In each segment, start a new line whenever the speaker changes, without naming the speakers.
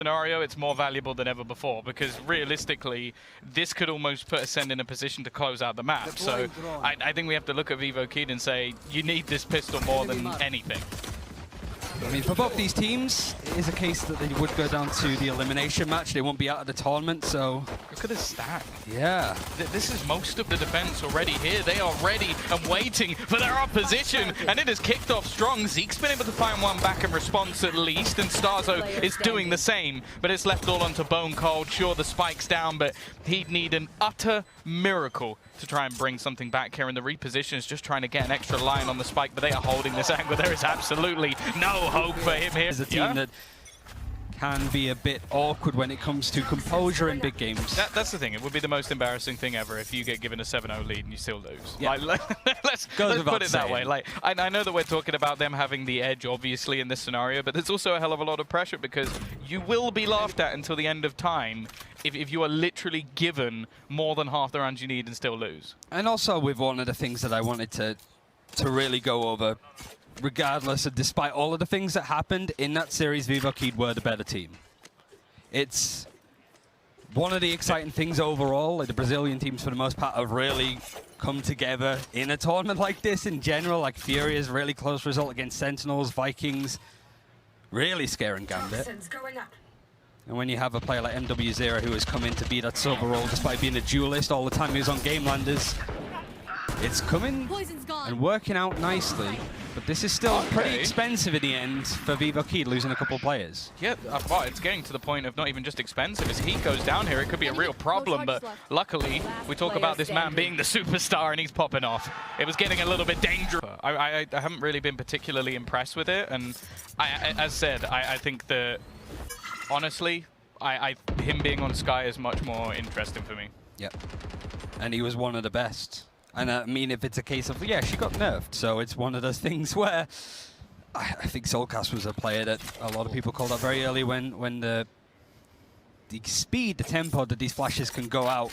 scenario, it's more valuable than ever before, because realistically, this could almost put Acend in a position to close out the map. So I think we have to look at Vivo Kid and say, you need this pistol more than anything.
I mean, for both these teams, it is a case that they would go down to the elimination match. They won't be out of the tournament, so...
Look at this stack.
Yeah.
This is most of the defense already here. They are ready and waiting for their opposition, and it has kicked off strong. Zeke's been able to find one back in response at least, and Starzo is doing the same, but it's left all onto Bone Cold. Sure, the spike's down, but he'd need an utter miracle to try and bring something back here, and the reposition is just trying to get an extra line on the spike, but they are holding this angle. There is absolutely no hope for him here.
It's a team that can be a bit awkward when it comes to composure in big games.
That's the thing. It would be the most embarrassing thing ever if you get given a 7-0 lead and you still lose.
Yeah.
Like, let's put it that way. Like, I know that we're talking about them having the edge, obviously, in this scenario, but there's also a hell of a lot of pressure because you will be laughed at until the end of time if you are literally given more than half the rounds you need and still lose.
And also with one of the things that I wanted to really go over, regardless of despite all of the things that happened in that series, Vivo Kid were the better team. It's one of the exciting things overall. Like, the Brazilian teams, for the most part, have really come together in a tournament like this in general. Like Furia's really close result against Sentinels, Vikings, really scaring Gambit. And when you have a player like MW0 who has come in to be that silver role despite being a duelist all the time he was on Game Landers, it's coming and working out nicely. But this is still pretty expensive in the end for Vivo Kid, losing a couple of players.
Yeah, well, it's getting to the point of not even just expensive. As he goes down here, it could be a real problem, but luckily, we talk about this man being the superstar and he's popping off. It was getting a little bit dangerous. I haven't really been particularly impressed with it, and as said, I think that, honestly, him being on Sky is much more interesting for me.
Yep. And he was one of the best. And I mean, if it's a case of, yeah, she got nerfed, so it's one of those things where I think Soulcast was a player that a lot of people called out very early when the speed, the tempo that these flashes can go out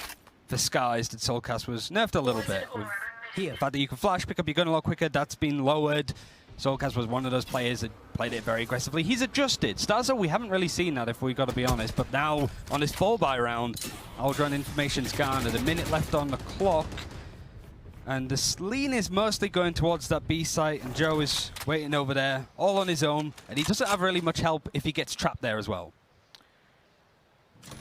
for Skies, that Soulcast was nerfed a little bit. With the fact that you can flash, pick up your gun a lot quicker, that's been lowered. Soulcast was one of those players that played it very aggressively. He's adjusted. Starzo, we haven't really seen that, if we got to be honest, but now on his fall-by round, Aldrun information's gone, and a minute left on the clock. And the lean is mostly going towards that B site, and Joe is waiting over there, all on his own, and he doesn't have really much help if he gets trapped there as well.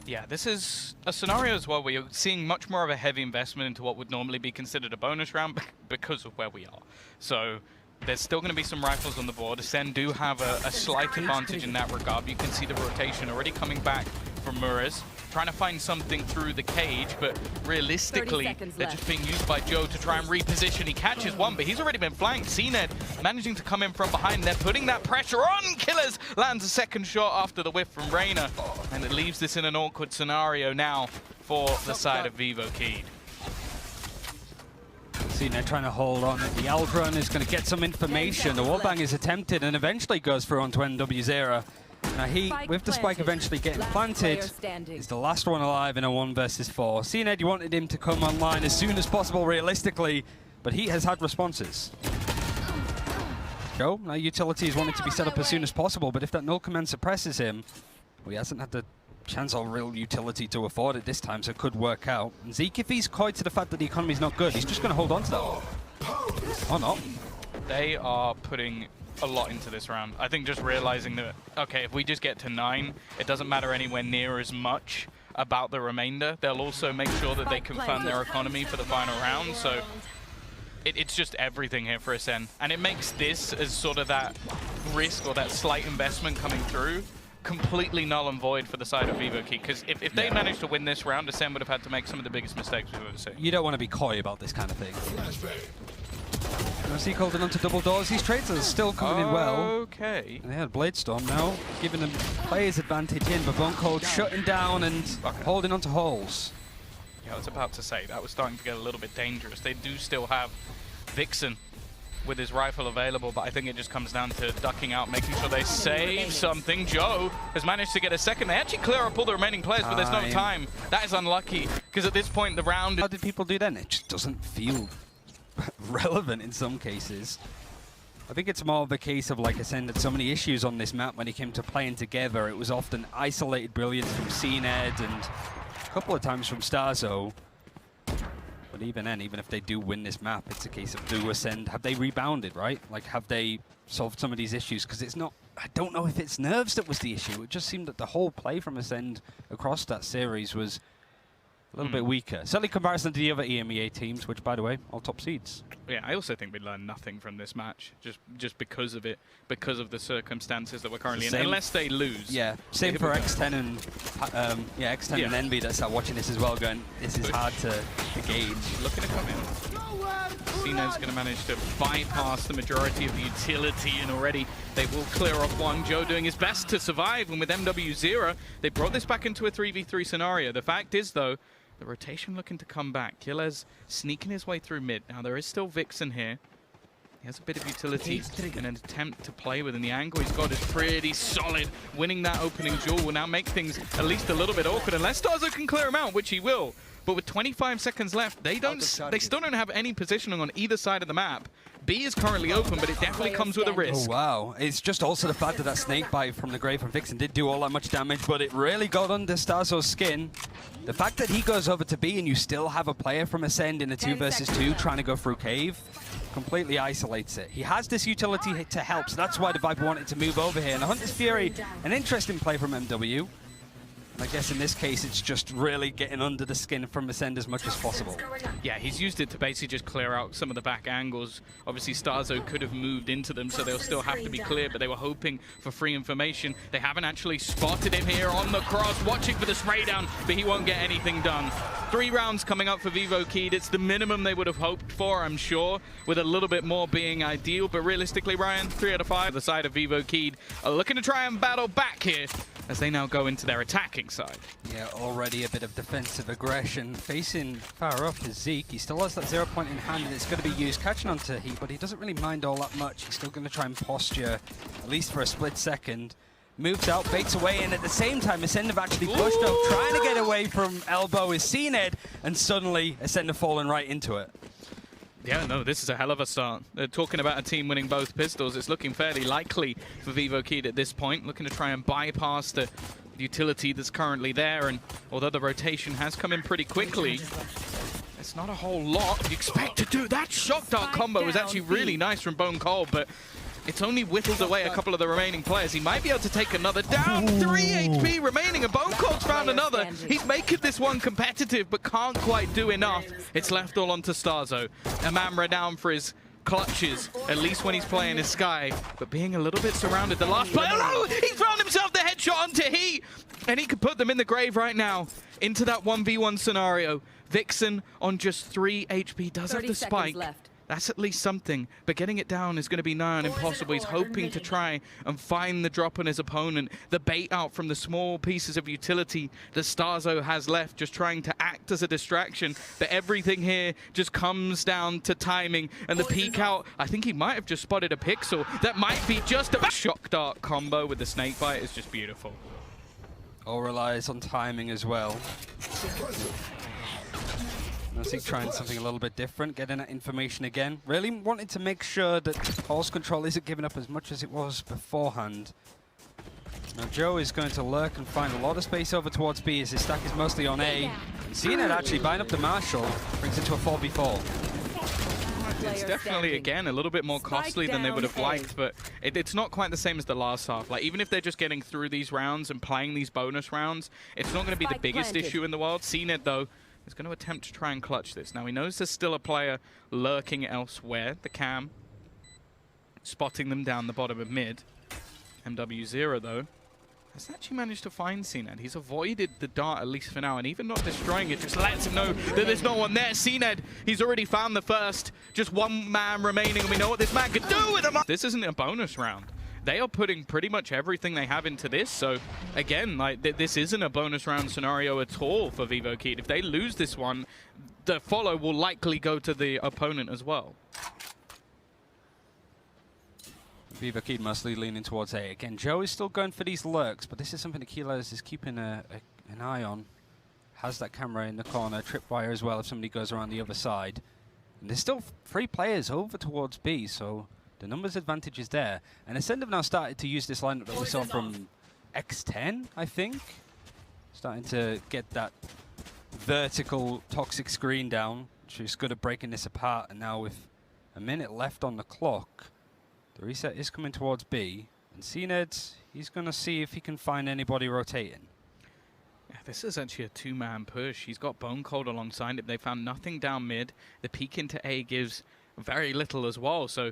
Yeah, this is a scenario as well where you're seeing much more of a heavy investment into what would normally be considered a bonus round because of where we are. So there's still going to be some rifles on the board. Ascend do have a slight advantage in that regard. You can see the rotation already coming back from Muras, trying to find something through the cage, but realistically, they're just being used by Joe to try and reposition. He catches one, but he's already been flanked. CNED managing to come in from behind. They're putting that pressure on. Killers lands a second shot after the whiff from Reyna, and it leaves this in an awkward scenario now for the side of Vivo Kid.
CNED trying to hold on. The Aldrun is going to get some information. The wallbang is attempted and eventually goes through onto MW0. Now he, with the spike eventually getting planted, is the last one alive in a 1 versus 4. CNED, you wanted him to come online as soon as possible, realistically, but he has had responses. Joe, now utilities wanted to be set up as soon as possible, but if that null command suppresses him, well, he hasn't had the chance or real utility to afford it this time, so it could work out. And Zeke, if he's coy to the fact that the economy's not good, he's just going to hold on to that. Or not.
They are putting a lot into this round. I think just realizing that, okay, if we just get to 9, it doesn't matter anywhere near as much about the remainder. They'll also make sure that they confirm their economy for the final round, so it's just everything here for Ascend. And it makes this as sort of that risk or that slight investment coming through completely null and void for the side of Vivo Kid, because if they managed to win this round, Ascend would have had to make some of the biggest mistakes we've ever seen.
You don't want to be coy about this kind of thing. He holding on to double doors. These trades are still coming in well.
Okay.
And they had Blade Storm now, giving them players advantage in, but Bone Cold shutting down and holding on to holes.
Yeah, I was about to say, that was starting to get a little bit dangerous. They do still have Vixen with his rifle available, but I think it just comes down to ducking out, making sure they save something. Joe has managed to get a second. They actually clear up all the remaining players, but there's no time. That is unlucky, because at this point, the round...
How did people do then? It just doesn't feel relevant in some cases. I think it's more of a case of, like Acend had so many issues on this map when it came to playing together. It was often isolated brilliance from Acend and a couple of times from Starzo. But even then, even if they do win this map, it's a case of do Acend, have they rebounded, right? Like, have they solved some of these issues? Because it's not, I don't know if it's nerves that was the issue. It just seemed that the whole play from Acend across that series was a little bit weaker. Certainly in comparison to the other EMEA teams, which, by the way, all top seeds.
Yeah, I also think we learned nothing from this match, just because of it, because of the circumstances that we're currently in, unless they lose.
Yeah, same for X10 and X10 and Envy that start watching this as well, going, this is hard to gauge.
Looking to come in. Cena's going to manage to bypass the majority of the utility, and already they will clear off one. Joe doing his best to survive, and with MW0, they brought this back into a 3v3 scenario. The fact is, though, the rotation looking to come back. Killer's sneaking his way through mid. Now, there is still Vixen here. He has a bit of utility and an attempt to play with, and the angle he's got is pretty solid. Winning that opening duel will now make things at least a little bit awkward, unless Starzo can clear him out, which he will. But with 25 seconds left, they still don't have any positioning on either side of the map. B is currently open, but it definitely comes with a risk.
Oh, wow. It's just also the fact that that snake bite from the Grave from Vixen did do all that much damage, but it really got under Starzo's skin. The fact that he goes over to B and you still have a player from Acend in a 2 versus 2 trying to go through cave completely isolates it. He has this utility to help, so that's why the Viper wanted to move over here. And the Hunter's Fury, an interesting play from MW. I guess in this case, it's just really getting under the skin from Acend as much as possible.
Yeah, he's used it to basically just clear out some of the back angles. Obviously, Starzo could have moved into them, so they'll still have to be clear, but they were hoping for free information. They haven't actually spotted him here on the cross, watching for the spray down, but he won't get anything done. 3 rounds coming up for Vivo Keyed. It's the minimum they would have hoped for, I'm sure, with a little bit more being ideal. But realistically, Ryan, 3 out of 5. The side of Vivo Keyed are looking to try and battle back here as they now go into their attacking side.
Yeah, already a bit of defensive aggression. Facing far up is Zeke. He still has that 0 point in hand, and it's going to be used catching onto Heat, but he doesn't really mind all that much. He's still going to try and posture, at least for a split second. Moves out, baits away, and at the same time, Acend have actually pushed up, trying to get away from Elbow is Cned, and suddenly Acend have fallen right into it.
Yeah, no, this is a hell of a start. They're talking about a team winning both pistols. It's looking fairly likely for Vivo Keyed at this point, looking to try and bypass the utility that's currently there. And although the rotation has come in pretty quickly, it's not a whole lot you expect to do. That shock dart combo was actually really nice from Bone Cold, but it's only whittled away a couple of the remaining players. He might be able to take another down. 3 HP remaining, and Bone Cold's found another. He's making this one competitive, but can't quite do enough. It's left all onto Starzo. A man renowned for his clutches, at least when he's playing his Sky, but being a little bit surrounded. The last player, oh, he found himself the headshot onto Heat, and he could put them in the grave right now into that 1v1 scenario. Vixen on just 3 HP does have the spike. That's at least something, but getting it down is going to be nigh on impossible. He's hoping to try and find the drop on his opponent. The bait out from the small pieces of utility that Starzo has left, just trying to act as a distraction. But everything here just comes down to timing. And the peek out, I think he might have just spotted a pixel. That might be just a shock dart combo with the snake bite is just beautiful.
All relies on timing as well. Zeke trying something a little bit different, getting that information again. Really wanted to make sure that pulse control isn't giving up as much as it was beforehand. Now Joe is going to lurk and find a lot of space over towards B as his stack is mostly on A. And seeing it actually buying up the Marshall brings it to a 4v4.
It's definitely, again, a little bit more costly than they would have liked, but it's not quite the same as the last half. Like, even if they're just getting through these rounds and playing these bonus rounds, it's not going to be the biggest issue in the world. Cned, though, is going to attempt to try and clutch this. Now, he knows there's still a player lurking elsewhere, the Cam, spotting them down the bottom of mid. MW0, though, has actually managed to find Cned. He's avoided the dart, at least for now, and even not destroying it, just lets him know that there's no one there. Cned, he's already found the first. Just one man remaining, and we know what this man could do with him. This isn't a bonus round. They are putting pretty much everything they have into this, so again, like this isn't a bonus round scenario at all for Vivo Keyed. If they lose this one, the follow will likely go to the opponent as well.
Vivo Keyed mostly leaning towards A. Again, Joe is still going for these lurks, but this is something that Kilos is keeping an eye on. Has that camera in the corner, tripwire as well if somebody goes around the other side. And there's still 3 players over towards B, so The numbers advantage is there. And Acend have now started to use this lineup that we saw from X10, I think. Starting to get that vertical toxic screen down, which is good at breaking this apart. And now with a minute left on the clock, the reset is coming towards B. And Acend, he's going to see if he can find anybody rotating.
Yeah, this is actually a two-man push. He's got Bone Cold alongside him. They found nothing down mid. The peek into A gives very little as well. So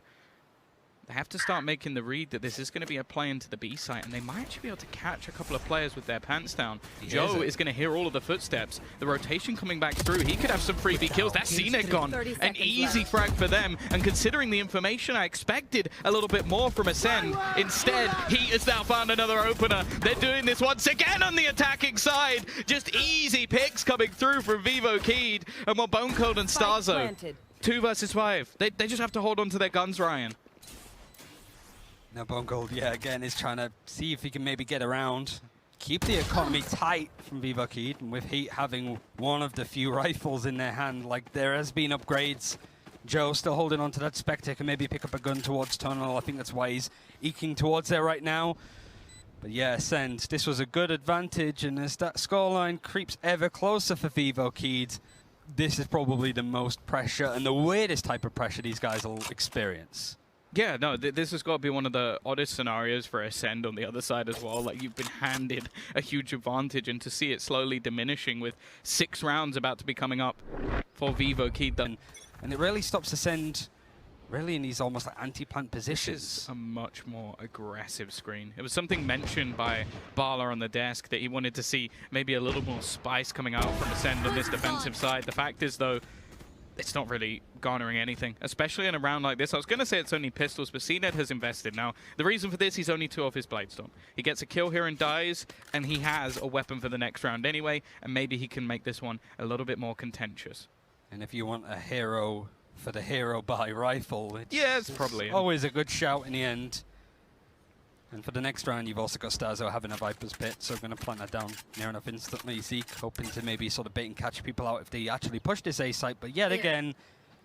they have to start making the read that this is going to be a play into the B site, and they might actually be able to catch a couple of players with their pants down. Joe is going to hear all of the footsteps. The rotation coming back through. He could have some freebie kills. That's Zenit gone. An easy frag for them. And considering the information, I expected a little bit more from Acend. Instead, he has now found another opener. They're doing this once again on the attacking side. Just easy picks coming through from Vivo Keed. And more Bone Cold and Starzo. 2 versus 5. They just have to hold on to their guns, Ryan.
Now Bone Cold, yeah, again, is trying to see if he can maybe get around. Keep the economy tight from Vivo Keed, and with Heat having one of the few rifles in their hand, like there has been upgrades. Joe still holding on to that Spectre, can maybe pick up a gun towards Tunnel. I think that's why he's eking towards there right now. But yeah, Acend, this was a good advantage, and as that scoreline creeps ever closer for Vivo Keed, this is probably the most pressure and the weirdest type of pressure these guys will experience.
Yeah, no, this has got to be one of the oddest scenarios for Acend on the other side as well. Like, you've been handed a huge advantage, and to see it slowly diminishing with 6 rounds about to be coming up for Vivo Keed.
And it really stops Acend really in these almost like anti-plant positions.
This is a much more aggressive screen. It was something mentioned by Bala on the desk that he wanted to see maybe a little more spice coming out from Acend on this defensive side. The fact is, though, it's not really garnering anything, especially in a round like this. I was going to say it's only pistols, but CNED has invested. Now, the reason for this, he's only 2 off his Bladestorm. He gets a kill here and dies, and he has a weapon for the next round anyway, and maybe he can make this one a little bit more contentious.
And if you want a hero for the hero by rifle,
it's probably
always a good shout in the end. And for the next round, you've also got Starzo having a Viper's Pit, so going to plant that down near enough instantly. Zeke hoping to maybe sort of bait and catch people out if they actually push this A site. But yet again,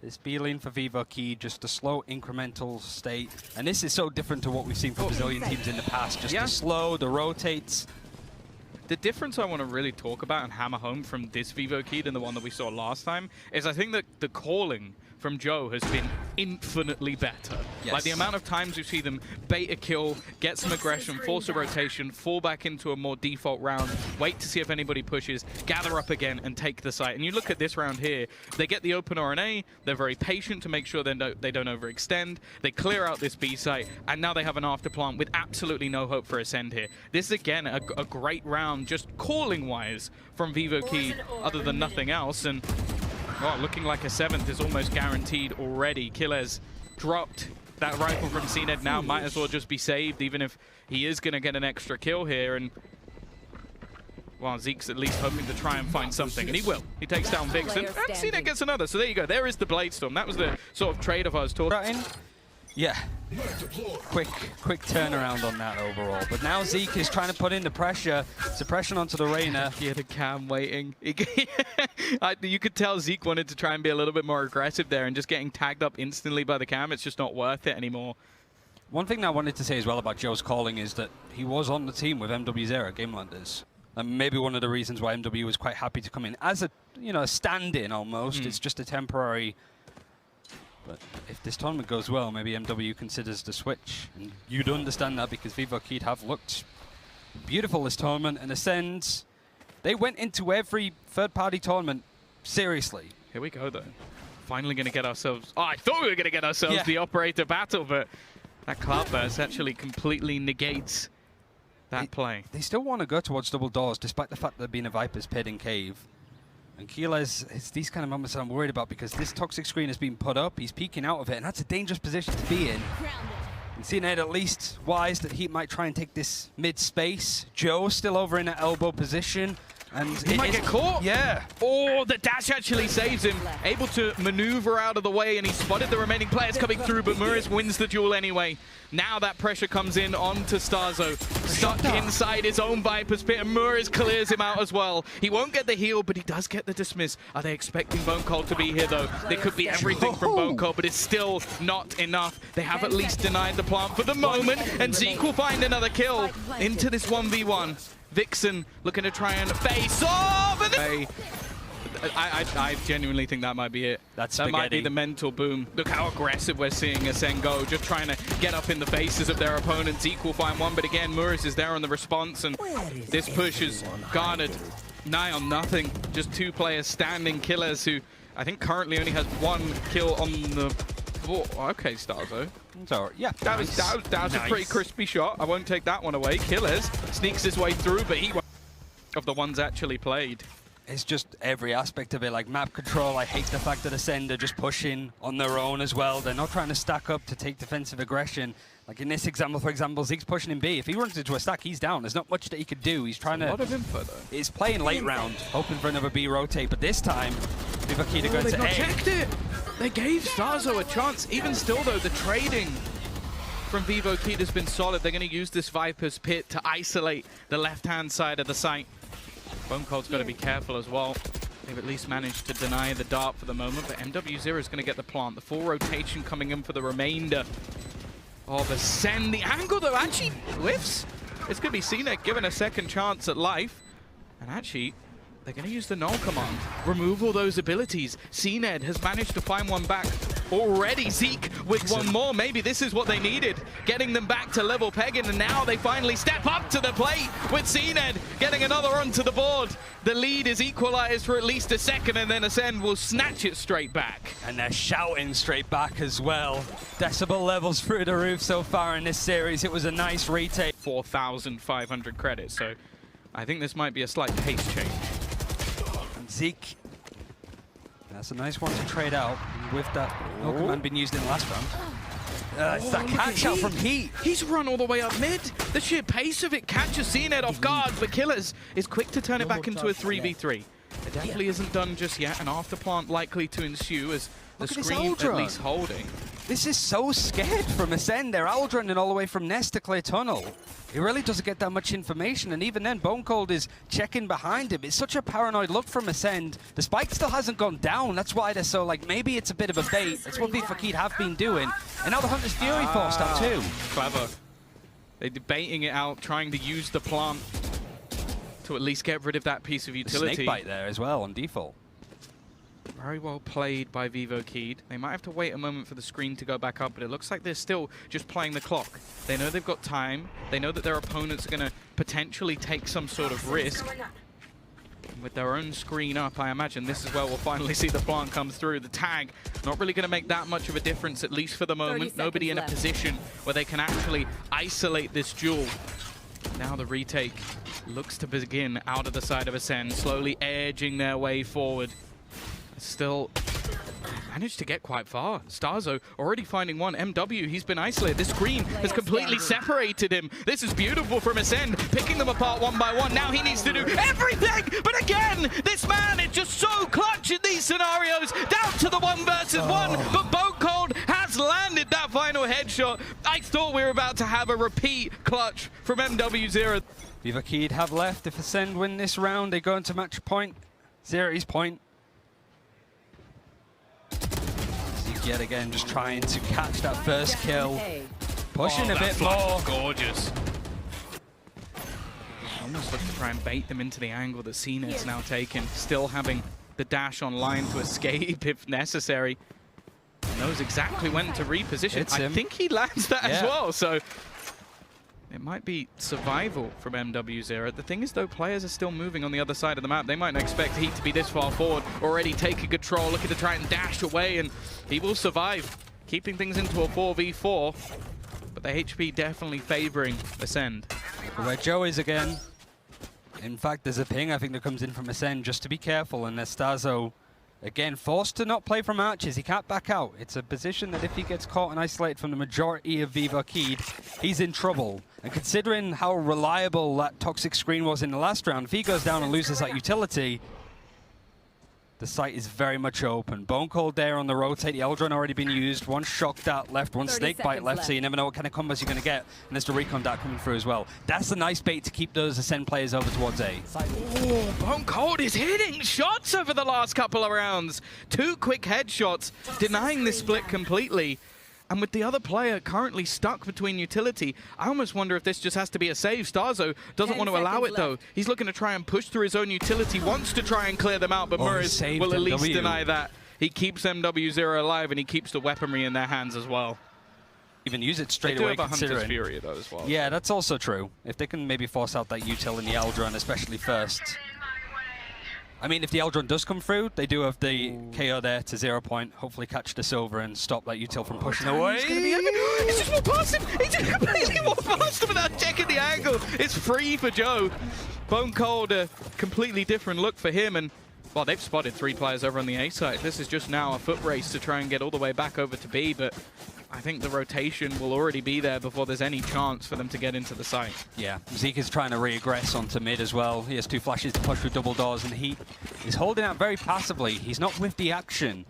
this B lane for Vivo Keed, just a slow incremental state. And this is so different to what we've seen from Brazilian teams in the past. Just the slow, the rotates.
The difference I want to really talk about and hammer home from this Vivo Keed and the one that we saw last time is I think that the calling from Joe has been infinitely better.
Yes.
Like the amount of times we see them bait a kill, get some aggression, force a rotation, fall back into a more default round, wait to see if anybody pushes, gather up again and take the site. And you look at this round here, they get the open RNA, they're very patient to make sure they don't overextend, they clear out this B site, and now they have an afterplant with absolutely no hope for Acend here. This is again a great round, just calling-wise, from Vivo Keed, other than nothing else. And oh, looking like a 7th is almost guaranteed already. Killes dropped that rifle from CNED now, might as well just be saved, even if he is going to get an extra kill here. And well, Zeke's at least hoping to try and find something, and he will. He takes down Vixen, and CNED gets another. So there you go. There is the Bladestorm. That was the sort of trade-off I was talking about.
Yeah, quick turnaround on that overall. But now Zeke is trying to put in the pressure, suppression onto the Reyna.
He had a cam waiting. You could tell Zeke wanted to try and be a little bit more aggressive there, and just getting tagged up instantly by the cam, it's just not worth it anymore.
One thing that I wanted to say as well about Joe's calling is that he was on the team with MW's era, Gamelanders. And maybe one of the reasons why MW was quite happy to come in as a, a stand-in almost. It's just a temporary. But if this tournament goes well, maybe MW considers the switch. And you'd understand that because Vivo Keed have looked beautiful this tournament. And Acend, they went into every third-party tournament seriously.
Here we go, though. Finally going to get ourselves... Oh, I thought we were going to get ourselves the operator battle, but that Cloudburst actually completely negates that play.
They still want to go towards double doors, despite the fact there being a Viper's Pit in Cave. And Keeles, it's these kind of moments that I'm worried about because this toxic screen has been put up, he's peeking out of it, and that's a dangerous position to be in. And CNED at least wise that he might try and take this mid space. Joe still over in that elbow position. And
he might get caught.
Yeah.
Oh, the dash actually saves him. Able to maneuver out of the way, and he spotted the remaining players coming through, but Muriz wins the duel anyway. Now that pressure comes in onto Starzo. Stuck inside his own Viper's pit, and Muriz clears him out as well. He won't get the heal, but he does get the dismiss. Are they expecting Bone Cold to be here, though? They could be everything from Bone Cold, but it's still not enough. They have at least denied the plant for the moment, and Zeke will find another kill into this 1v1. Vixen looking to try and face off, and I genuinely think that might be it.
That
might be the mental boom. Look how aggressive we're seeing Acend go, just trying to get up in the faces of their opponents. Equal find one, but again, Muriz is there on the response, and this push is garnered nigh on nothing. Just two players standing, Killers, who I think currently only has one kill on the floor. Okay, Starzo.
So, yeah,
that was a pretty crispy shot. I won't take that one away. Killers sneaks his way through, but he won't. Of the ones actually played.
It's just every aspect of it, like map control. I hate the fact that Acend are just pushing on their own as well. They're not trying to stack up to take defensive aggression. Like in this example, for example, Zeke's pushing in B. If he runs into a stack, he's down. There's not much that he could do. He's trying to...
A lot of info, though.
He's playing late round, hoping for another B rotate, but this time, Vivo Kid are going to A.
They've not checked it! They gave Starzo a chance. Even still, though, the trading from Vivo Kid has been solid. They're going to use this Viper's Pit to isolate the left-hand side of the site. Bone Cold's got to be careful as well. They've at least managed to deny the dart for the moment, but MW0 is going to get the plant. The full rotation coming in for the remainder of Acend. The angle, though, actually whiffs. It's going to be Cena given a second chance at life. And actually, they're going to use the null command. Remove all those abilities. CNED has managed to find one back already. Zeke with one more. Maybe this is what they needed. Getting them back to level pegging, and now they finally step up to the plate with CNED getting another onto the board. The lead is equalized for at least a second, and then Acend will snatch it straight back.
And they're shouting straight back as well. Decibel levels through the roof so far in this series. It was a nice retake.
4,500 credits, so I think this might be a slight pace change.
Zeke, that's a nice one to trade out with that no command being used in the last round. It's that catch out from Heat.
He's run all the way up mid. The sheer pace of it catches CNED off guard, but Killers is quick to turn it back into a 3v3. It definitely isn't done just yet, and after plant likely to ensue as the screen at least holding.
This is so scared from Acend. They're owl running all the way from Nest to Clay Tunnel. He really doesn't get that much information, and even then, Bone Cold is checking behind him. It's such a paranoid look from Acend. The spike still hasn't gone down. That's why they're so, like, maybe it's a bit of a bait. That's what Vivo Kid have been doing. And now the Hunter's Fury forced out too.
Clever. They're baiting it out, trying to use the plant to at least get rid of that piece of utility.
Snake bite there as well on default.
Very well played by Vivo Kid. They might have to wait a moment for the screen to go back up, but it looks like they're still just playing the clock. They know they've got time. They know that their opponents are going to potentially take some sort of risk. And with their own screen up, I imagine this is where we'll finally see the plant come through. The tag, not really going to make that much of a difference, at least for the moment. Nobody in a position where they can actually isolate this duel. Now the retake looks to begin out of the side of Acend, slowly edging their way forward. Still managed to get quite far. Starzo already finding one. MW, he's been isolated. This screen has completely separated him. This is beautiful from Acend, picking them apart one by one. Now he needs to do everything, but again, this man is just so clutch in these scenarios. Down to the 1 versus 1, but Bone Cold has landed that final headshot. I thought we were about to have a repeat clutch from MW0.
Vivo Kid have left. If Acend win this round, they go into match point. Series point. Yet again, just trying to catch that first kill. Pushing a bit more.
Gorgeous. Almost look to try and bait them into the angle that CNED's now taken. Still having the dash online to escape if necessary. Knows exactly when to reposition. I think he lands that as well, so it might be survival from MW0. The thing is, though, players are still moving on the other side of the map. They might not expect Heat to be this far forward, already taking control, looking to try and dash away, and he will survive, keeping things into a 4v4. But the HP definitely favoring Acend.
Where Joe is again. In fact, there's a ping, I think, that comes in from Acend, just to be careful, and Starzo, again, forced to not play from arches. He can't back out. It's a position that if he gets caught and isolated from the majority of Vivo Kid, he's in trouble. And considering how reliable that toxic screen was in the last round, if he goes down and loses that utility, the site is very much open. Bone Cold there on the rotate. The Eldron already been used. One Shock Dart left, one Snake Bite left, so you never know what kind of combos you're going to get. And there's the Recon Dart coming through as well. That's a nice bait to keep those Ascend players over towards A.
Oh, Bone Cold is hitting shots over the last couple of rounds. 2 quick headshots, denying this split completely. And with the other player currently stuck between utility, I almost wonder if this just has to be a save. Starzo doesn't want to allow it, though. He's looking to try and push through his own utility, wants to try and clear them out, but Murray's will at least deny that. He keeps MW0 alive, and he keeps the weaponry in their hands as well.
Even use it straight away, considering.
Hunter's Fury, though, as well.
Yeah, that's also true. If they can maybe force out that util in the Eldron, especially first. I mean, if the Eldron does come through, they do have the KO there to 0 point. Hopefully catch this over and stop that util from pushing away.
He's just walked past him. He just completely walked past him without checking the angle. It's free for Joe. Bone Cold, a completely different look for him. And, well, they've spotted 3 players over on the A side. This is just now a foot race to try and get all the way back over to B. But I think the rotation will already be there before there's any chance for them to get into the site.
Yeah, Zeke is trying to regress onto mid as well. He has 2 flashes to push through double doors, and he is holding out very passively. He's not with the action.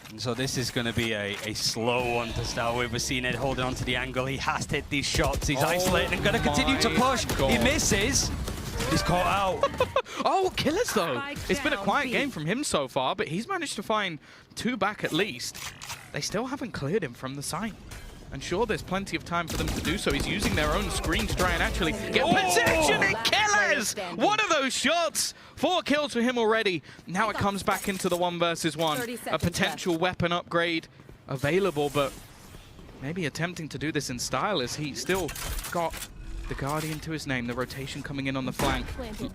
And so this is going to be a slow one to start with. We're seeing Ed holding onto the angle. He has to hit these shots. He's isolating and going to continue to push.
God.
He misses. He's caught out.
Oh, Killers, though. It's been a quiet game from him so far, but he's managed to find 2 back at least. They still haven't cleared him from the site. And sure, there's plenty of time for them to do so. He's using their own screen to try and actually get possession, and Killers! One of those shots! 4 kills for him already. Now it comes back into the 1 versus 1. A potential weapon upgrade available, but maybe attempting to do this in style as he still got the Guardian to his name. The rotation coming in on the flank,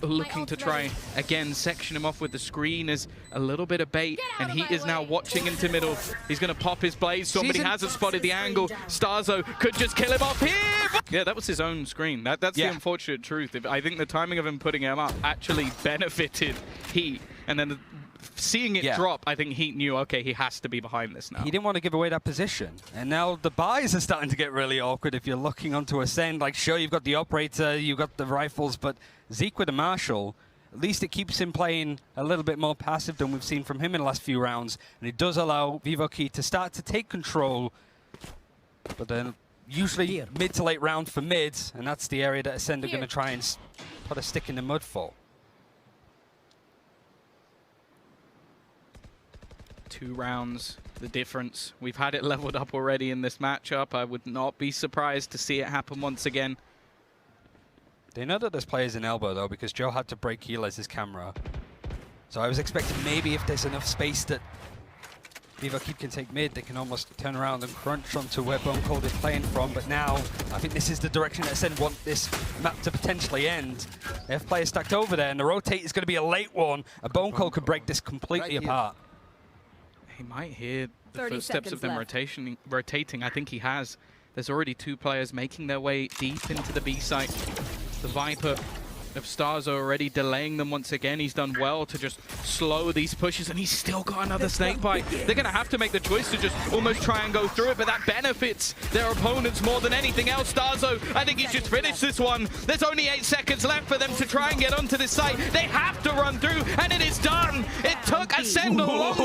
looking to try again section him off with the screen as a little bit of bait, and he is now watching into middle. He's going to pop his blaze. Somebody hasn't spotted the angle. Starzo could just kill him off here. Yeah, that was his own screen. That's the unfortunate truth. I think the timing of him putting him up actually benefited Heat, and then seeing it drop, I think Heat knew, okay, he has to be behind this now.
He didn't want to give away that position. And now the buys are starting to get really awkward if you're looking onto Ascend. Like, sure, you've got the operator, you've got the rifles, but Zeke with a Marshall, at least it keeps him playing a little bit more passive than we've seen from him in the last few rounds. And it does allow Vivo Key to start to take control. But then usually mid to late round for mid, and that's the area that Ascend are going to try and put a stick in the mud for.
2 rounds, the difference. We've had it leveled up already in this matchup. I would not be surprised to see it happen once again.
They know that there's players in elbow, though, because Joe had to break Healers' camera. So I was expecting maybe if there's enough space that Vivo Keep can take mid, they can almost turn around and crunch onto where Bone Cold is playing from. But now, I think this is the direction that Ascend want this map to potentially end. They have players stacked over there, and the rotate is going to be a late one. A Bone Cold could break this completely apart.
He might hear the footsteps of them rotating. I think he has. There's already 2 players making their way deep into the B site. The Viper of Starzo already delaying them once again. He's done well to just slow these pushes, and he's still got another Snake Bite. They're going to have to make the choice to just almost try and go through it, but that benefits their opponents more than anything else. Starzo, I think he's just finished this one. There's only 8 seconds left for them to try and get onto this site. They have to run through, and it is done. It took Ascend a long